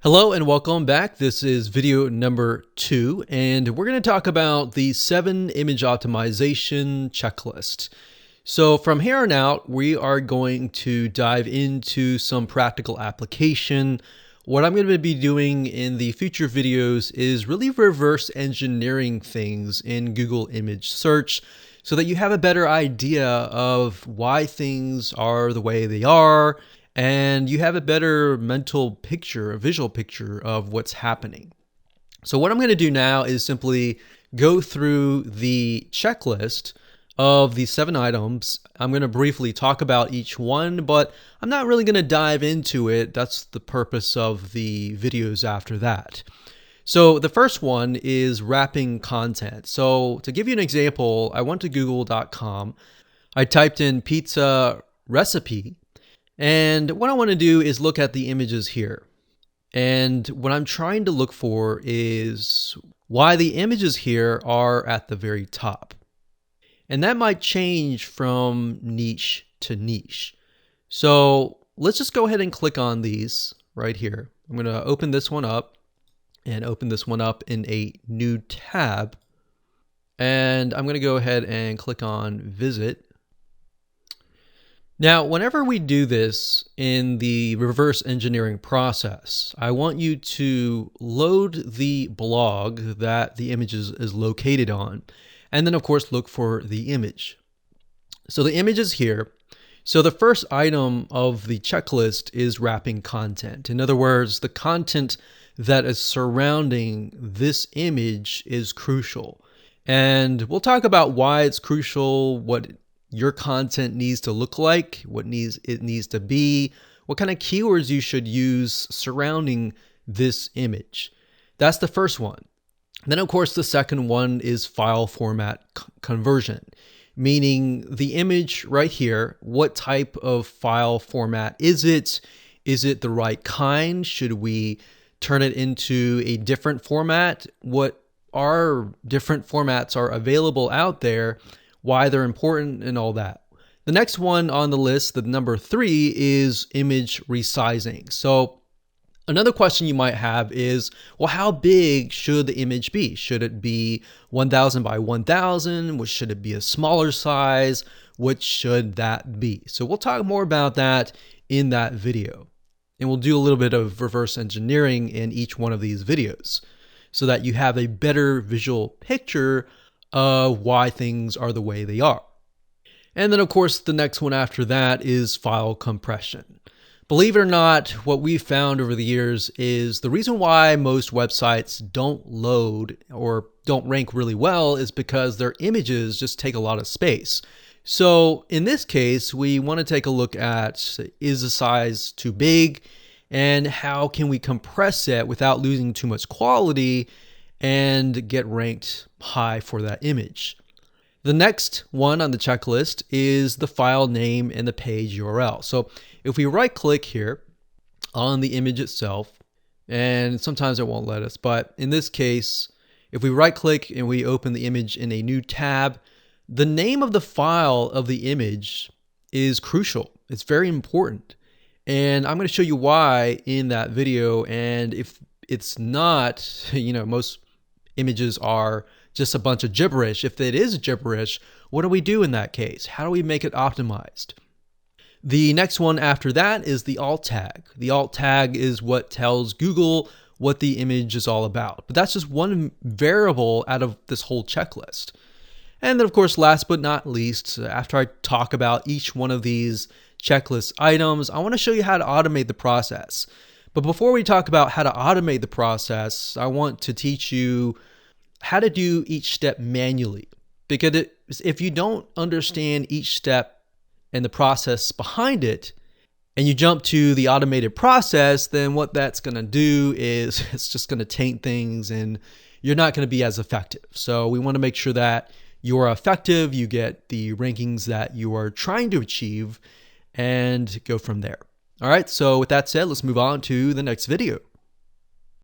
Hello and welcome back. This is video number 2, and we're going to talk about the 7 image optimization checklist. So from here on out, we are going to dive into some practical application. What I'm going to be doing in the future videos is really reverse engineering things in Google image search so that you have a better idea of why things are the way they are, and you have a better mental picture, a visual picture of what's happening. So what I'm going to do now is simply go through the checklist of the 7 items. I'm going to briefly talk about each one, but I'm not really going to dive into it. That's the purpose of the videos after that. So the first one is wrapping content. So to give you an example, I went to google.com. I typed in pizza recipe. And what I want to do is look at the images here. And what I'm trying to look for is why the images here are at the very top. And that might change from niche to niche. So let's just go ahead and click on these right here. I'm going to open this one up and open this one up in a new tab. And I'm going to go ahead and click on visit. Now, whenever we do this in the reverse engineering process, I want you to load the blog that the image is located on, and then of course look for the image. So the image is here. So the first item of the checklist is wrapping content. In other words, the content that is surrounding this image is crucial. And we'll talk about why it's crucial, what your content needs to look like, what it needs to be, what kind of keywords you should use surrounding this image. That's the first one. Then of course the second one is file format conversion, meaning the image right here, what type of file format is it? Is it the right kind? Should we turn it into a different format? What different formats are available out there, why they're important, and all that. The next one on the list, the number 3, is image resizing. So another question you might have is, well, how big should the image be? Should it be 1000 by 1000? Should it be a smaller size? What should that be? So we'll talk more about that in that video. And we'll do a little bit of reverse engineering in each one of these videos so that you have a better visual picture of why things are the way they are. And then of course the next one after that is file compression. Believe it or not, what we've found over the years is the reason why most websites don't load or don't rank really well is because their images just take a lot of space. So in this case, we want to take a look at, is the size too big, and how can we compress it without losing too much quality and get ranked high for that image. The next one on the checklist is the file name and the page URL. So if we right click here on the image itself, and sometimes it won't let us, but in this case, if we right click and we open the image in a new tab, the name of the file of the image is crucial. It's very important. And I'm going to show you why in that video. And if it's not, most images are just a bunch of gibberish. If it is gibberish, what do we do in that case? How do we make it optimized? The next one after that is the alt tag. The alt tag is what tells Google what the image is all about. But that's just one variable out of this whole checklist. And then of course, last but not least, after I talk about each one of these checklist items, I want to show you how to automate the process. But before we talk about how to automate the process, I want to teach you how to do each step manually. Because if you don't understand each step and the process behind it, and you jump to the automated process, then what that's going to do is it's just going to taint things and you're not going to be as effective. So we want to make sure that you are effective, you get the rankings that you are trying to achieve, and go from there. All right, so with that said, let's move on to the next video.